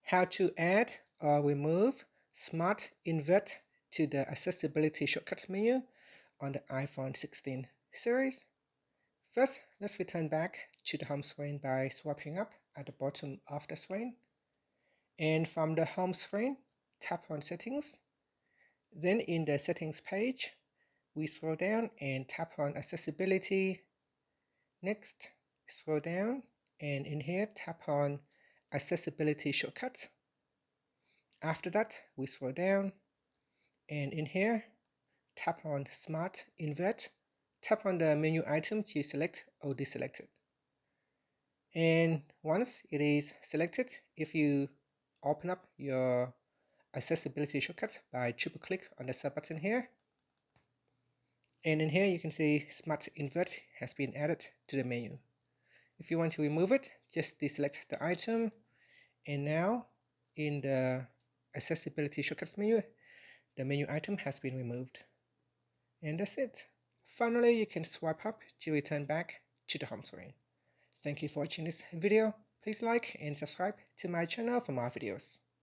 How to add or remove Smart Invert to the Accessibility Shortcut menu on the iPhone 16 series. First, let's return back to the home screen by swiping up at the bottom of the screen. And from the home screen, tap on Settings. Then in the Settings page, we scroll down and tap on Accessibility. Next, scroll down and in here tap on Accessibility Shortcut. After that, we scroll down and in here tap on Smart Invert. Tap on the menu item to select or deselect it. And once it is selected, if you open up your accessibility shortcut by triple click on the sub button here, and in here you can see Smart Invert has been added to the menu. If you want to remove it, just deselect the item, and now in the accessibility shortcuts menu, the menu item has been removed. And that's it. Finally, you can swipe up to return back to the home screen. Thank you for watching this video. Please like and subscribe to my channel for more videos.